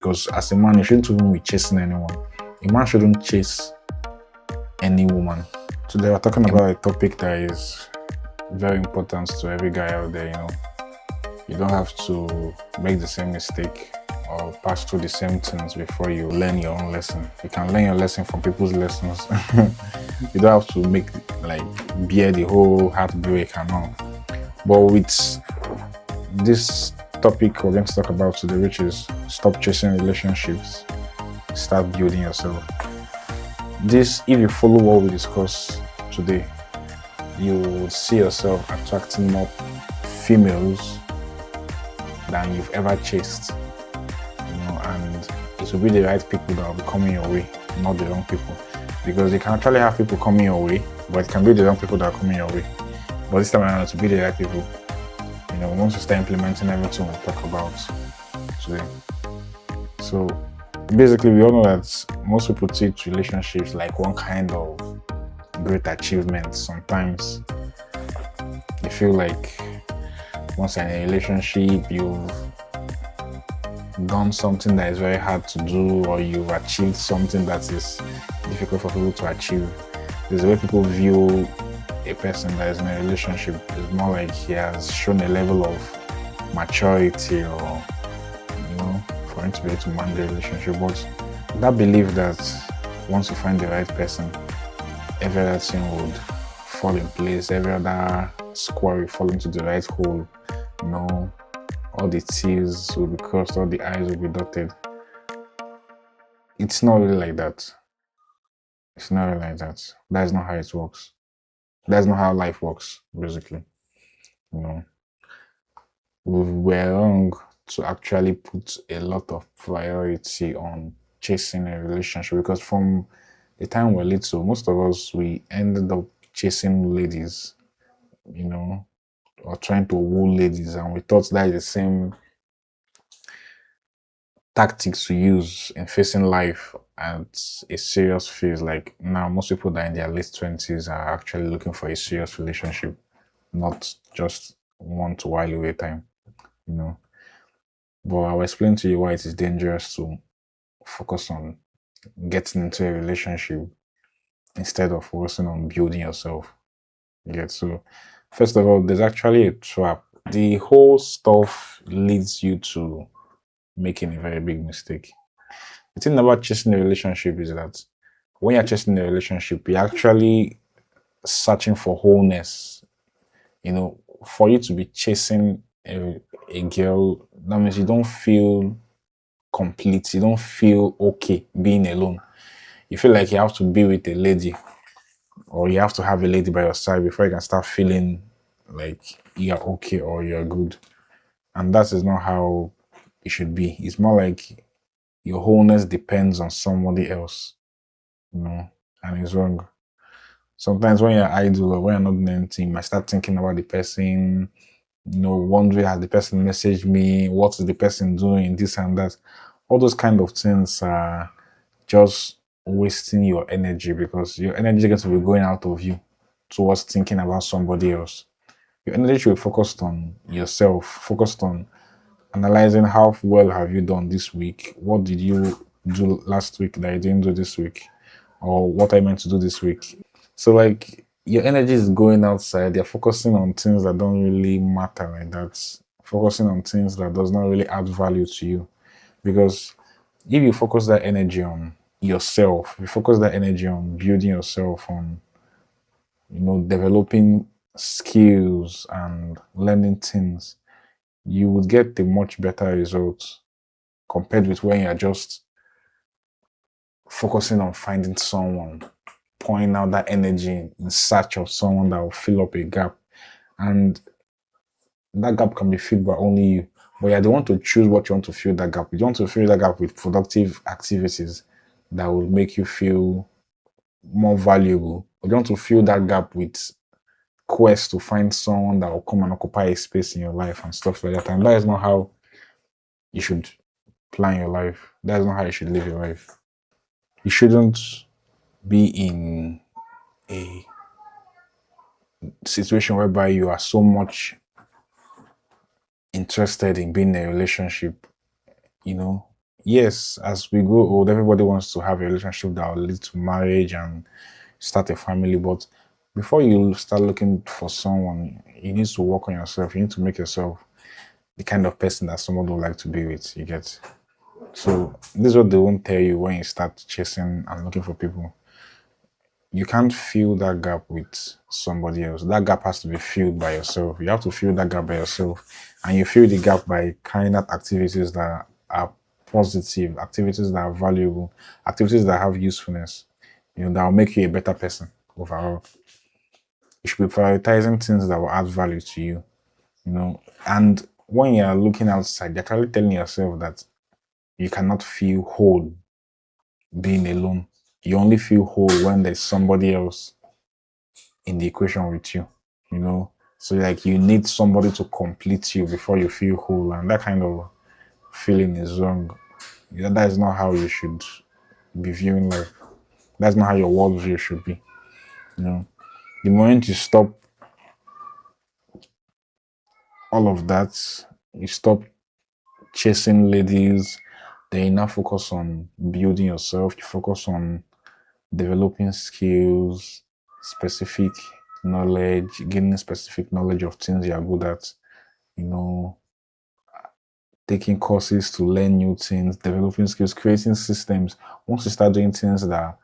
Because as a man, you shouldn't even be chasing anyone. A man shouldn't chase any woman. Today we're talking about a topic that is very important to every guy out there. You don't have to make the same mistake or pass through the same things before you learn your own lesson. You can learn your lesson from people's lessons. You don't have to bear the whole heartbreak and all. But with this topic we're going to talk about today, which is stop chasing relationships, start building yourself. If you follow what we discuss today, you will see yourself attracting more females than you've ever chased. And it will be the right people that will be coming your way, not the wrong people. Because you can actually have people coming your way, but it can be the wrong people that are coming your way. But this time around, it will be the right people. Once you start implementing everything we talk about today. So basically, we all know that most people treat relationships like one kind of great achievement. Sometimes you feel like once you're in a relationship, you've done something that is very hard to do, or you've achieved something that is difficult for people to achieve. There's a way people view a person that is in a relationship. It's more like he has shown a level of maturity, or for him to be able to manage the relationship. But that belief that once you find the right person, every other thing would fall in place, every other square will fall into the right hole, all the T's will be crossed, all the I's will be dotted. It's not really like that. It's not really like that. That's not how it works. That's not how life works, basically. We were wrong to actually put a lot of priority on chasing a relationship, because from the time we're little, most of us, we ended up chasing ladies, or trying to woo ladies, and we thought that is the same tactics to use in facing life at a serious phase. Like now, most people that are in their late 20s are actually looking for a serious relationship, not just one to while away time, But I'll explain to you why it is dangerous to focus on getting into a relationship instead of focusing on building yourself. So first of all, there's actually a trap. The whole stuff leads you to making a very big mistake. The thing about chasing a relationship is that when you're chasing a relationship, you're actually searching for wholeness. For you to be chasing a girl, that means you don't feel complete. You don't feel okay being alone. You feel like you have to be with a lady, or you have to have a lady by your side before you can start feeling like you're okay or you're good. And that is not how it should be. It's more like your wholeness depends on somebody else, and it's wrong. Sometimes when you're idle or when you're not doing anything, you might start thinking about the person, wondering, has the person messaged me? What is the person doing? This and that. All those kind of things are just wasting your energy, because your energy is going to be going out of you towards thinking about somebody else. Your energy should be focused on yourself, focused on analyzing how well have you done this week. What did you do last week that you didn't do this week? Or what I meant to do this week. So your energy is going outside. You're focusing on things that don't really matter like that. Focusing on things that does not really add value to you. Because if you focus that energy on yourself, you focus that energy on building yourself, on developing skills and learning things, you would get a much better result compared with when you're just focusing on finding someone, pouring out that energy in search of someone that will fill up a gap. And that gap can be filled by only you. But you don't want to choose what you want to fill that gap. You want to fill that gap with productive activities that will make you feel more valuable. You want to fill that gap with quest to find someone that will come and occupy a space in your life and stuff like that. And that is not how you should plan your life. That is not how you should live your life. You shouldn't be in a situation whereby you are so much interested in being in a relationship, yes, as we grow old, everybody wants to have a relationship that will lead to marriage and start a family. But before you start looking for someone, you need to work on yourself. You need to make yourself the kind of person that someone would like to be with. You get. So this is what they won't tell you when you start chasing and looking for people. You can't fill that gap with somebody else. That gap has to be filled by yourself. You have to fill that gap by yourself. And you fill the gap by carrying out activities that are positive, activities that are valuable, activities that have usefulness, that will make you a better person overall. You should be prioritizing things that will add value to you. And when you are looking outside, you're actually telling yourself that you cannot feel whole being alone. You only feel whole when there's somebody else in the equation with you. So like you need somebody to complete you before you feel whole, and that kind of feeling is wrong. That is not how you should be viewing life. That's not how your worldview should be. You know, the moment you stop all of that, you stop chasing ladies, then you now focus on building yourself. You focus on developing skills, specific knowledge, gaining specific knowledge of things you are good at, you know, taking courses to learn new things, developing skills, creating systems. Once you start doing things that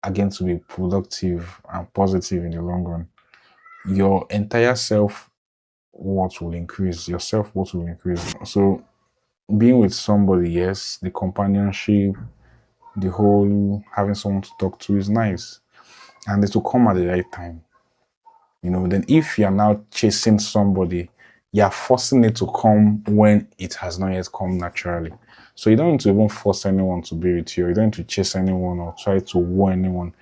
are going to be productive and positive in the long run, your entire self worth will increase. Your self worth will increase. So, being with somebody, yes, the companionship, the whole having someone to talk to is nice, and it will come at the right time. Then if you're now chasing somebody, you're forcing it to come when it has not yet come naturally. So you don't need to even force anyone to be with you. You don't need to chase anyone or try to woo anyone.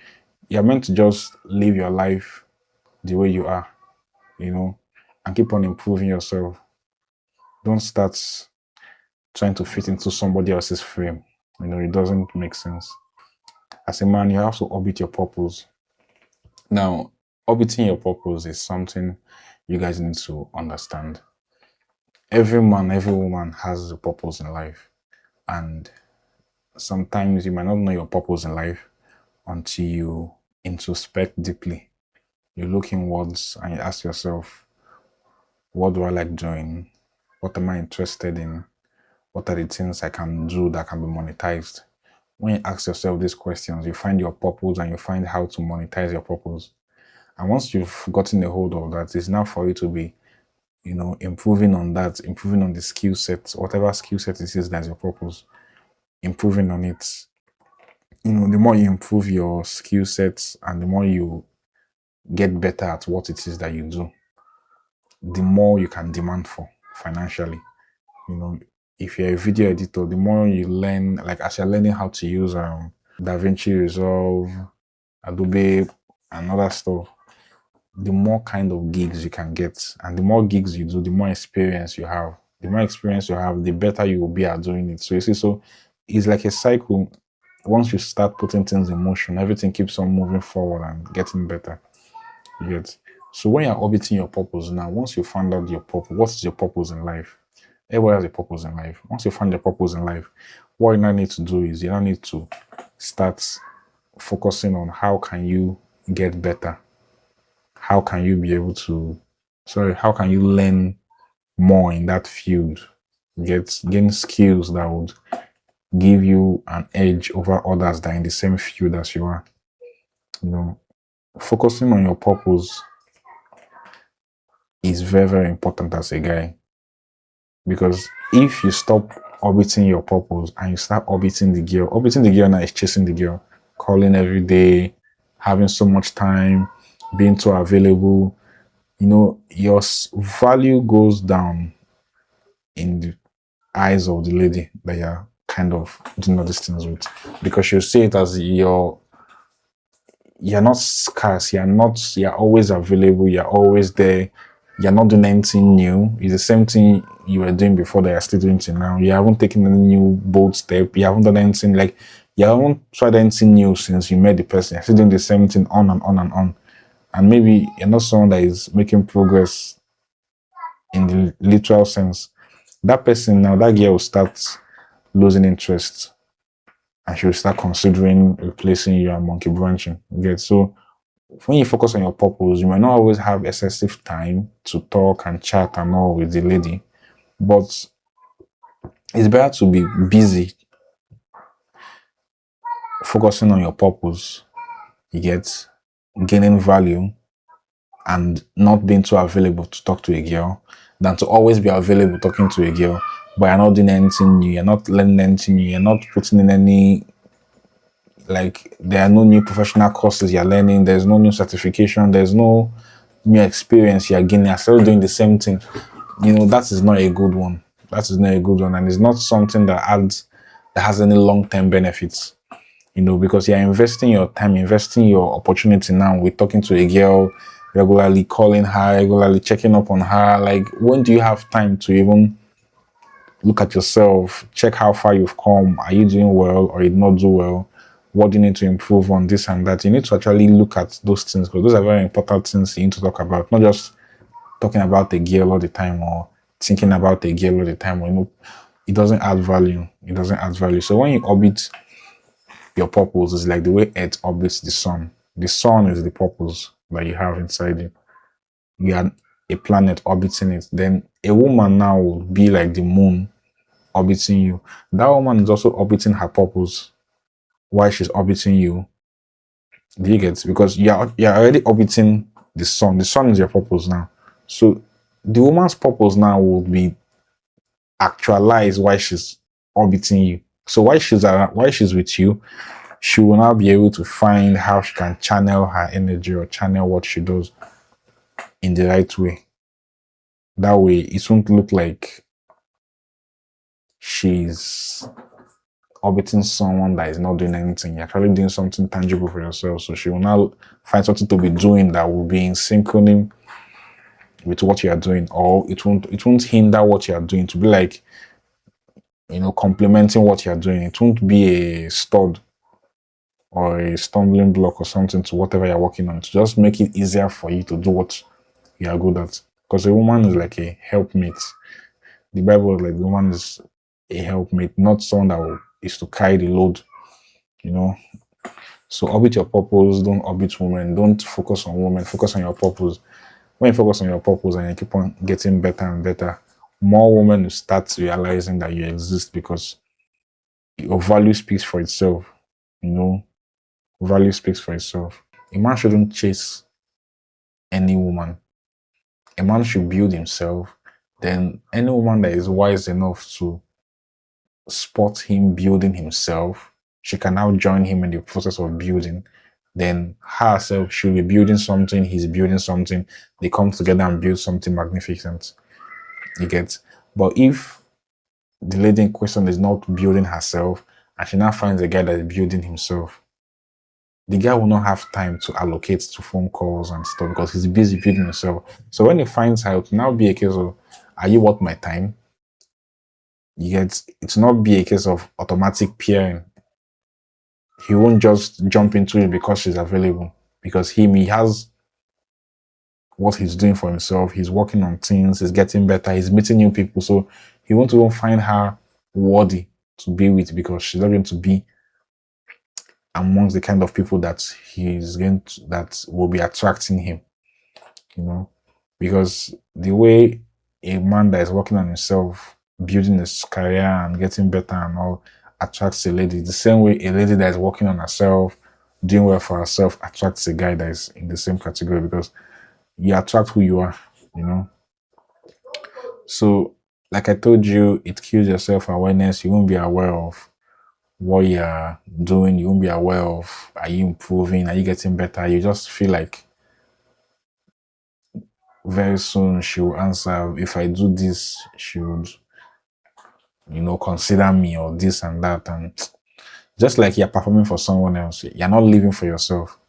You're meant to just live your life the way you are, and keep on improving yourself. Don't start trying to fit into somebody else's frame. It doesn't make sense. As a man, you have to orbit your purpose. Now, orbiting your purpose is something you guys need to understand. Every man, every woman has a purpose in life. And sometimes you might not know your purpose in life until you introspect deeply. You look inwards and you ask yourself, what do I like doing? What am I interested in? What are the things I can do that can be monetized? When you ask yourself these questions, you find your purpose and you find how to monetize your purpose. And once you've gotten a hold of that, it's now for you to be, improving on that, improving on the skill set, whatever skill set it is that's your purpose, improving on it. The more you improve your skill sets and the more you get better at what it is that you do, the more you can demand for financially. If you're a video editor, the more you learn, like as you're learning how to use DaVinci Resolve, Adobe, and other stuff, the more kind of gigs you can get. And the more gigs you do, the more experience you have. The more experience you have, the better you will be at doing it. So you see, so it's like a cycle. Once you start putting things in motion, everything keeps on moving forward and getting better. You get. So when you're orbiting your purpose now, once you find out your purpose, what is your purpose in life? Everybody has a purpose in life. Once you find your purpose in life, what you now need to do is you now need to start focusing on how can you get better. How can you be able to, how can you learn more in that field? Gain skills that would give you an edge over others that are in the same field as you are. Focusing on your purpose is very, very important as a guy. Because if you stop orbiting your purpose and you start orbiting the girl now is chasing the girl, calling every day, having so much time, being too available, your value goes down in the eyes of the lady that you're kind of doing all these things with. Because you see it as you're not scarce, you're always available, you're always there, you're not doing anything new. It's the same thing you were doing before that you're still doing till now. You haven't taken any new bold step, you haven't done anything, like you haven't tried anything new since you met the person. You're still doing the same thing on and on and on. And maybe you're not someone that is making progress in the literal sense. That person now, that girl will start losing interest, and she will start considering replacing you and monkey branching. Okay, so when you focus on your purpose, you might not always have excessive time to talk and chat and all with the lady, but it's better to be busy focusing on your purpose, you get, gaining value and not being too available to talk to a girl, than to always be available talking to a girl, but you're not doing anything new, you're not learning anything new, you're not putting in any, like, there are no new professional courses you're learning, there's no new certification, there's no new experience you're gaining, you're still doing the same thing. That is not a good one. That is not a good one. And it's not something that has any long-term benefits. Because you're investing your time, investing your opportunity now with talking to a girl, regularly calling her, regularly checking up on her. Like, when do you have time to even look at yourself, check how far you've come? Are you doing well or you did not do well? What do you need to improve on, this and that? You need to actually look at those things, because those are very important things you need to talk about, not just talking about a girl all the time or thinking about a girl all the time. It doesn't add value. It doesn't add value. So when you orbit your purpose, is like the way Earth orbits the sun. The sun is the purpose that you have inside you. You are a planet orbiting it. Then a woman now will be like the moon orbiting you. That woman is also orbiting her purpose while she's orbiting you. Do you get? Because you're already orbiting the sun. The sun is your purpose now. So the woman's purpose now will be actualized while she's orbiting you. So while she's with you, she will now be able to find how she can channel her energy or channel what she does in the right way. That way, it won't look like she's orbiting someone that is not doing anything. You're actually doing something tangible for yourself. So she will now find something to be doing that will be in synchrony with what you are doing, or it won't hinder what you are doing, to be like, complementing what you are doing. It won't be a stud or a stumbling block or something to whatever you're working on, to just make it easier for you to do what you are good at. Because a woman is like a helpmate. The Bible is like, the woman is a helpmate, not someone that is to carry the load. So orbit your purpose, don't orbit women, don't focus on women, focus on your purpose. When you focus on your purpose and you keep on getting better and better, more women will start realizing that you exist, because your value speaks for itself. Value speaks for itself. A man shouldn't chase any woman. A man should build himself. Then any woman that is wise enough to spot him building himself, she can now join him in the process of building. Then herself should be building something, he's building something. They come together and build something magnificent. You get? But if the lady in question is not building herself, and she now finds a guy that is building himself, the guy will not have time to allocate to phone calls and stuff, because he's busy building himself. So when he finds her, it will now be a case of, are you worth my time? You get? It will not be a case of automatic peering. He won't just jump into it because she's available, because he has what he's doing for himself. He's working on things, he's getting better, he's meeting new people. So he won't even find her worthy to be with, because she's not going to be amongst the kind of people that that will be attracting him. Because the way a man that is working on himself, building his career and getting better and all, attracts a lady, the same way a lady that is working on herself, doing well for herself, attracts a guy that is in the same category, because you attract who you are. So like I told you, it kills your self-awareness. You won't be aware of what you're doing. You won't be aware of, are you improving, are you getting better? You just feel like very soon she will answer, if I do this, she would consider me, or this and that. And just like you're performing for someone else, you're not living for yourself.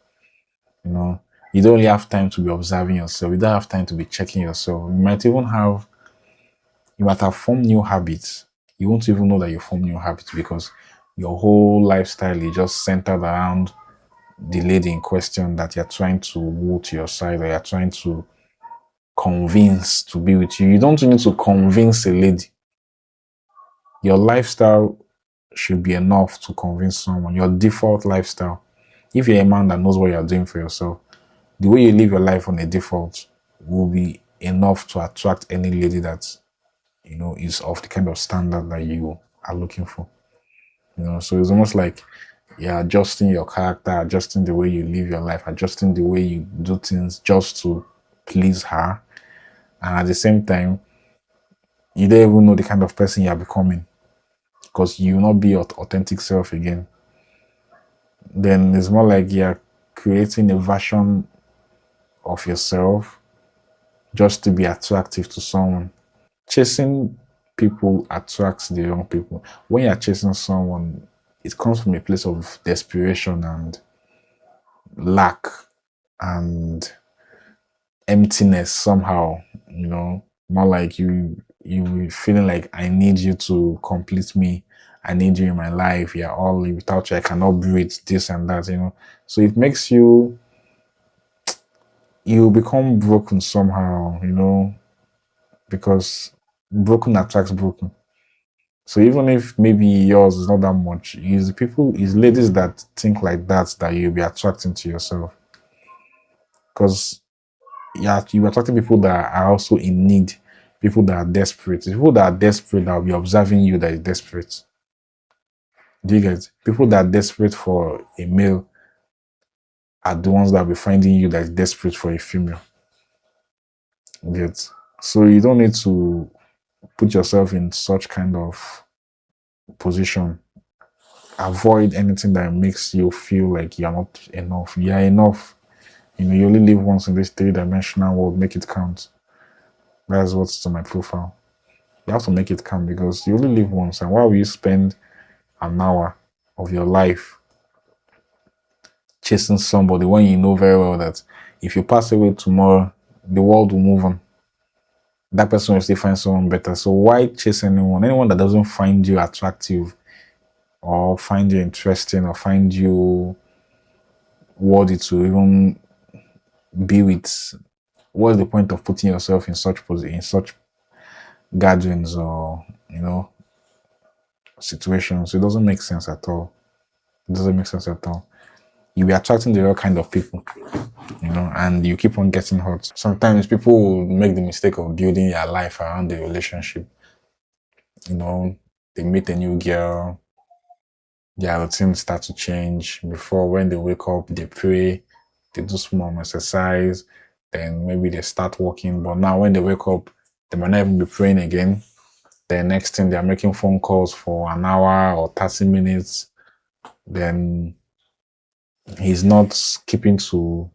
You don't really have time to be observing yourself. You don't have time to be checking yourself. You might have formed new habits. You won't even know that you formed new habits, because your whole lifestyle is just centered around the lady in question that you're trying to woo to your side, or you're trying to convince to be with you. You don't need to convince a lady. Your lifestyle should be enough to convince someone. Your default lifestyle. If you're a man that knows what you're doing for yourself, the way you live your life on a default will be enough to attract any lady that is of the kind of standard that you are looking for. So it's almost like you're adjusting your character, adjusting the way you live your life, adjusting the way you do things just to please her. And at the same time, you don't even know the kind of person you're becoming because you will not be your authentic self again. Then it's more like you're creating a version of yourself just to be attractive to someone. Chasing people attracts the wrong people. When you're chasing someone, it comes from a place of desperation and lack and emptiness somehow, more like you feeling like I need you to complete me. I need you in my life. You're all without you, I cannot breathe, this and that. So it makes you become broken somehow, because broken attracts broken. So even if maybe yours is not that much, it's ladies that think like that you'll be attracting to yourself. Because you're attracting people that are also in need, people that are desperate. People that are desperate that will be observing you that is desperate. Do you get? People that are desperate for a male are the ones that will be finding you that is desperate for a female. Get? So you don't need to put yourself in such kind of position. Avoid anything that makes you feel like you're not enough. You're enough. You only live once in this three-dimensional world. Make it count. That's what's on my profile. You have to make it count because you only live once. And why will you spend an hour of your life chasing somebody when you know very well that if you pass away tomorrow, the world will move on? That person will still find someone better. So why chase anyone? Anyone that doesn't find you attractive or find you interesting or find you worthy to even be with. What's the point of putting yourself in such gatherings or situations? It doesn't make sense at all. It doesn't make sense at all. You'll be attracting the right kind of people, and you keep on getting hurt. Sometimes people will make the mistake of building their life around the relationship. They meet a new girl, their routine start to change. Before, when they wake up, they pray, they do small exercise, then maybe they start walking. But now when they wake up, they might not even be praying again. The next thing, they're making phone calls for an hour or 30 minutes. Then he's not keeping to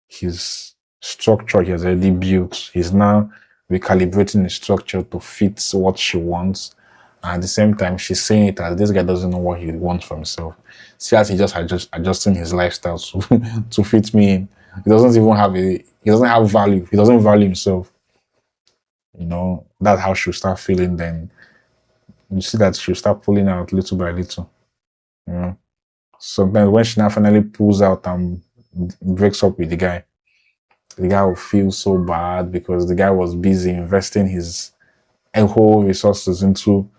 his structure he has already built. He's now recalibrating the structure to fit what she wants. And at the same time, she's saying it as this guy doesn't know what he wants for himself. See, as he just adjusting his lifestyle to to fit me in. He doesn't have value. He doesn't value himself. That's how she'll start feeling. Then you see that she'll start pulling out little by little. Sometimes when she now finally pulls out and breaks up with the guy will feel so bad because the guy was busy investing his whole resources into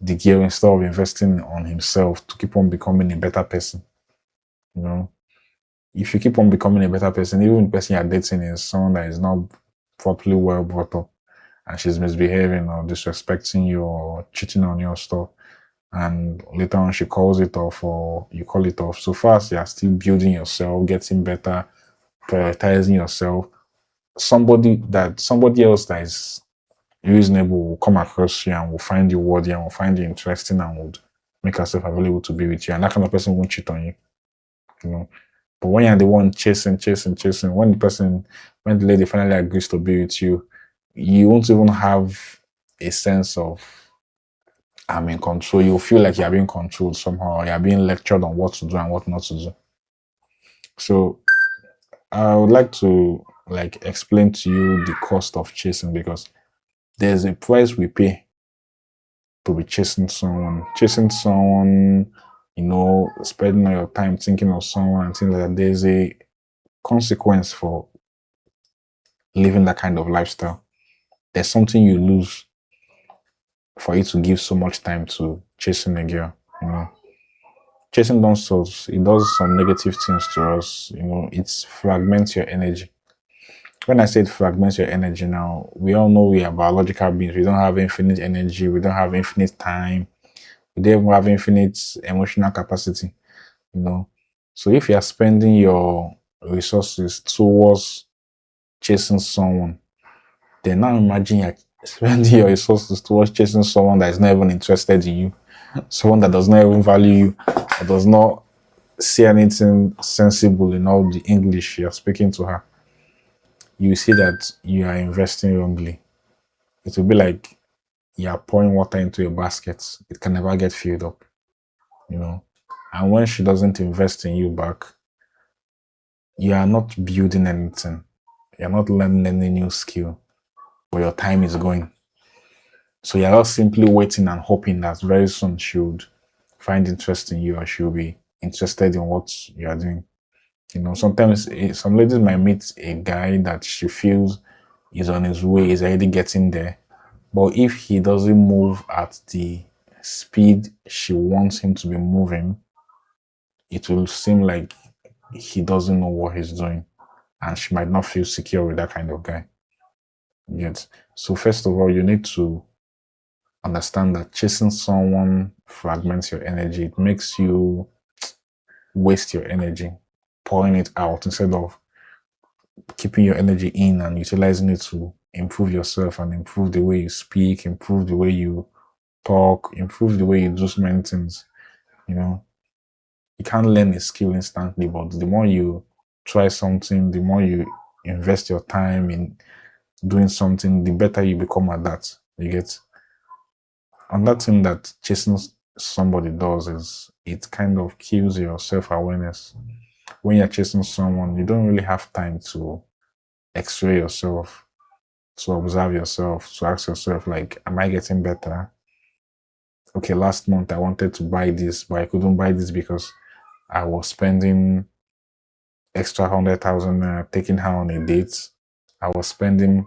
the girl instead of investing on himself to keep on becoming a better person. If you keep on becoming a better person, even the person you're dating is someone that is not properly well brought up and she's misbehaving or disrespecting you or cheating on your stuff, and later on she calls it off or you call it off. So fast, you're still building yourself, getting better, prioritizing yourself. Somebody else that is reasonable will come across you and will find you worthy and will find you interesting and would make herself available to be with you. And that kind of person won't cheat on you. But when you're the one chasing, when the lady finally agrees to be with you, you won't even have a sense of I'm in control. You'll feel like you're being controlled somehow. You're being lectured on what to do and what not to do. So I would like to explain to you the cost of chasing, because there's a price we pay to be chasing someone. Chasing someone, spending all your time thinking of someone and things like that. There's a consequence for living that kind of lifestyle. There's something you lose for you to give so much time to chasing a girl. You know, chasing those souls, it does some negative things to us. You know, it fragments your energy. When I say it fragments your energy now, we all know we are biological beings. We don't have infinite energy. We don't have infinite time. We don't even have infinite emotional capacity. You know, so if you are spending your resources towards chasing someone, then now imagine you're spending your resources towards chasing someone that is not even interested in you, someone that does not even value you, that does not see anything sensible in all the English you're speaking to her. You see that you are investing wrongly. It will be like you're pouring water into a basket. It can never get filled up, you know. And when she doesn't invest in you back, you are not building anything. You're not learning any new skill, but your time is going. So you're just simply waiting and hoping that very soon she would find interest in you or she'll be interested in what you are doing. You know, sometimes some ladies might meet a guy that she feels is on his way, is already getting there. But if he doesn't move at the speed she wants him to be moving, it will seem like he doesn't know what he's doing. And she might not feel secure with that kind of guy. Yet. So first of all, you need to understand that chasing someone fragments your energy. It makes you waste your energy, pouring it out instead of keeping your energy in and utilizing it to improve yourself and improve the way you speak, improve the way you talk, improve the way you do so many things. You know, you can't learn a skill instantly, but the more you try something, the more you invest your time in doing something, the better you become at that. You get. Another thing that chasing somebody does is it kind of kills your self-awareness. When you're chasing someone, you don't really have time to x-ray yourself, to observe yourself, to ask yourself, like, am I getting better? Okay, last month I wanted to buy this, but I couldn't buy this because I was spending extra 100,000 taking her on a date. I was spending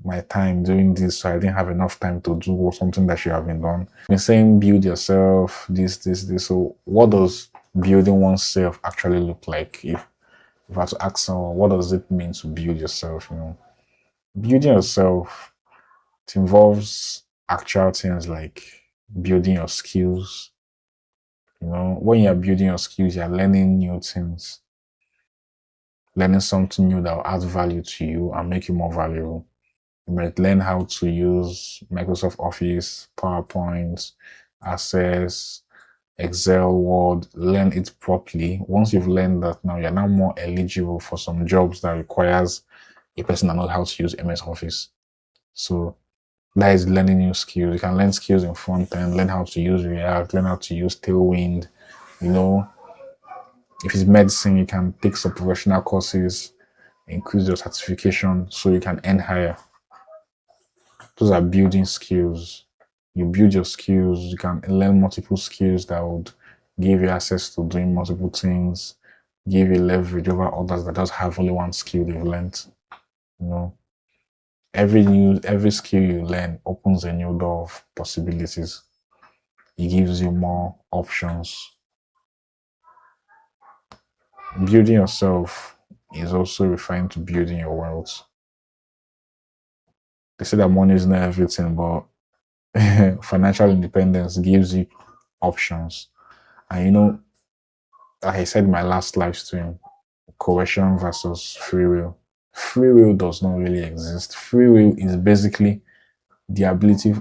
my time doing this, so I didn't have enough time to do something that should have been done. I've been saying build yourself, this. So what does building oneself actually look like? If I had to ask someone, what does it mean to build yourself? You know, building yourself, it involves actual things like building your skills. You know, when you're building your skills, you're learning new things, learning something new that will add value to you and make you more valuable. You might learn how to use Microsoft Office, PowerPoint, Access, Excel, Word, learn it properly. Once you've learned that now, you're now more eligible for some jobs that requires a person that knows how to use MS Office. So that is learning new skills. You can learn skills in front end, learn how to use React, learn how to use Tailwind. You know, if it's medicine, you can take some professional courses, increase your certification so you can earn higher. Those are building skills. You build your skills, you can learn multiple skills that would give you access to doing multiple things, give you leverage over others that just have only one skill they've learned. You know, every skill you learn opens a new door of possibilities. It gives you more options. Building yourself is also referring to building your wealth. They say that money is not everything, but financial independence gives you options. And you know, like I said in my last live stream, coercion versus free will. Free will does not really exist. Free will is basically the ability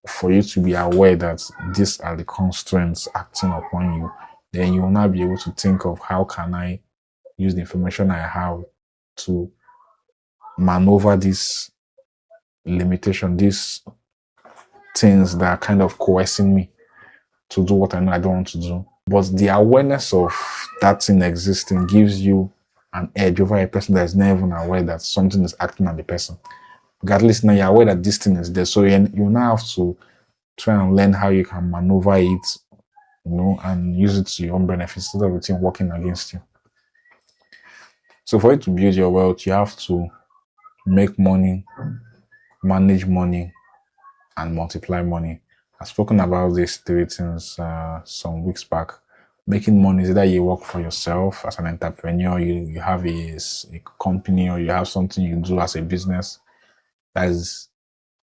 for you to be aware that these are the constraints acting upon you. Then you will not be able to think of how can I use the information I have to maneuver this limitation, these things that are kind of coercing me to do what I know I don't want to do. But the awareness of that thing existing gives you an edge over a person that is not even aware that something is acting on the person. Because at least now you're aware that this thing is there. So you now have to try and learn how you can maneuver it, you know, and use it to your own benefit instead of everything working against you. So for you to build your wealth, you have to make money, manage money, and multiply money. I've spoken about these three things some weeks back. Making money is either you work for yourself as an entrepreneur, you have a company, or you have something you do as a business. That is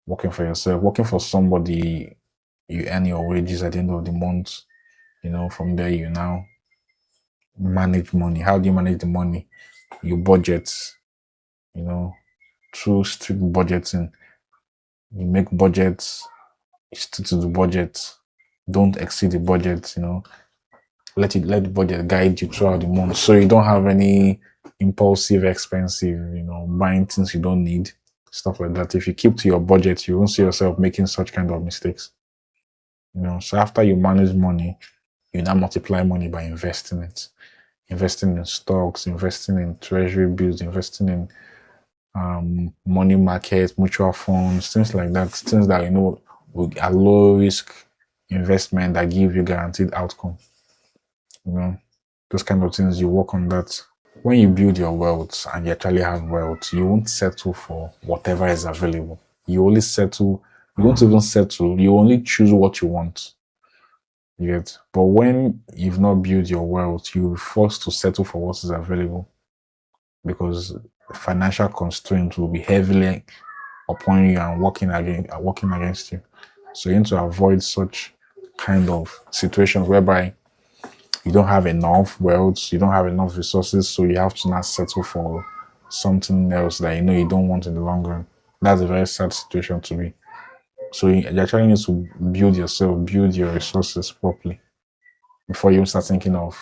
working for yourself. Working for somebody, you earn your wages at the end of the month. From there you now manage money. How do you manage the money? You budget, through strict budgeting. You make budgets, stick to the budget, don't exceed the budget, let the budget guide you throughout the month, so you don't have any impulsive expensive, buying things you don't need, stuff like that. If you keep to your budget, you won't see yourself making such kind of mistakes. So after you manage money, you now multiply money by investing in stocks, investing in treasury bills, investing in money markets, mutual funds, things like that, things that are low risk investment that give you guaranteed outcome. Those kind of things, you work on that. When you build your wealth and you actually have wealth, you won't settle for whatever is available. You won't even settle, you only choose what you want. Yet, but when you've not built your wealth, you're forced to settle for what is available, because financial constraints will be heavily upon you and working against you. So you need to avoid such kind of situations whereby you don't have enough wealth, you don't have enough resources, so you have to not settle for something else that you don't want in the long run. That's a very sad situation to be. So you actually need to build your resources properly before you start thinking of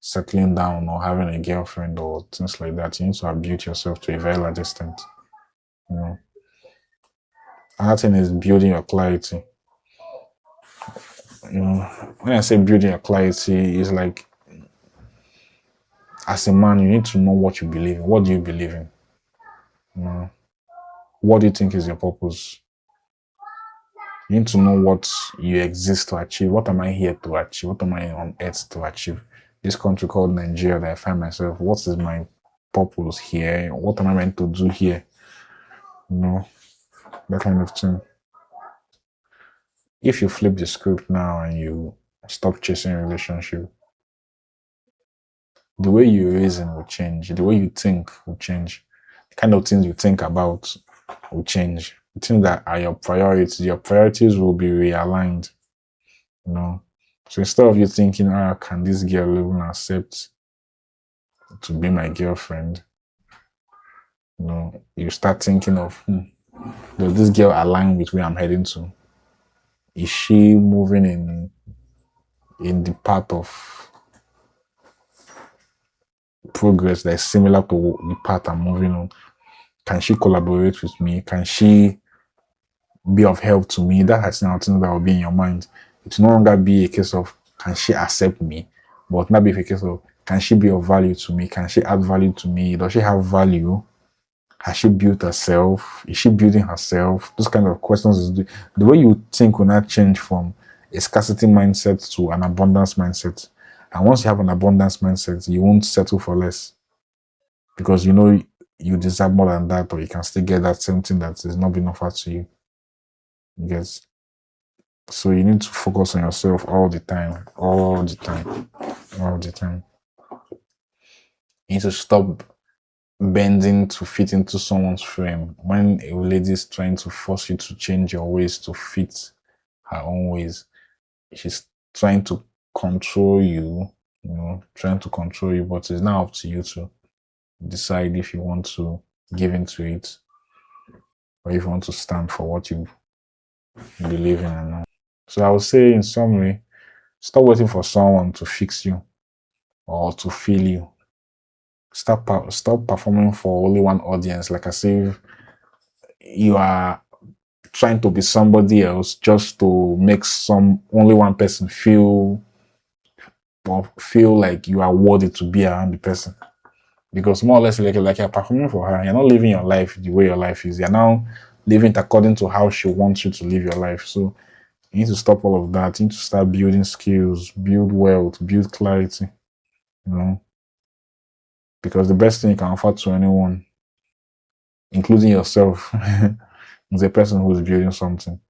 settling down or having a girlfriend or things like that. You need to have built yourself to a very large extent. Another thing is building your clarity. When I say building your clarity, it's like, as a man, you need to know what you believe in. What do you believe in? What do you think is your purpose? You need to know what you exist to achieve. What am I here to achieve? What am I on earth to achieve? This country called Nigeria that I find myself, what is my purpose here? What am I meant to do here? That kind of thing. If you flip the script now and you stop chasing a relationship, the way you reason will change. The way you think will change. The kind of things you think about will change. The things that are your priorities will be realigned. So instead of you thinking, can this girl even accept to be my girlfriend? You start thinking of, does this girl align with where I'm heading to? Is she moving in the path of progress that is similar to the path I'm moving on? Can she collaborate with me? Can she be of help to me? That's now things that will be in your mind. It will no longer be a case of, can she accept me? But now be a case of, can she be of value to me? Can she add value to me? Does she have value? Has she built herself? Is she building herself? Those kind of questions. The way you think will not change from a scarcity mindset to an abundance mindset. And once you have an abundance mindset, you won't settle for less, because you deserve more than that, or you can still get that same thing that is not being offered to you. Yes. So you need to focus on yourself all the time. You need to stop bending to fit into someone's frame. When a lady is trying to force you to change your ways to fit her own ways, she's trying to control you, but it's now up to you to decide if you want to give into it, or if you want to stand for what you believe in or not. So I would say, in summary, stop waiting for someone to fix you or to feel you. Stop performing for only one audience, like as if you are trying to be somebody else just to make only one person feel like you are worthy to be around the person. Because more or less, like you're performing for her, you're not living your life the way your life is. You're now living it according to how she wants you to live your life. So you need to stop all of that. You need to start building skills, build wealth, build clarity. Because the best thing you can offer to anyone, including yourself, is a person who is building something.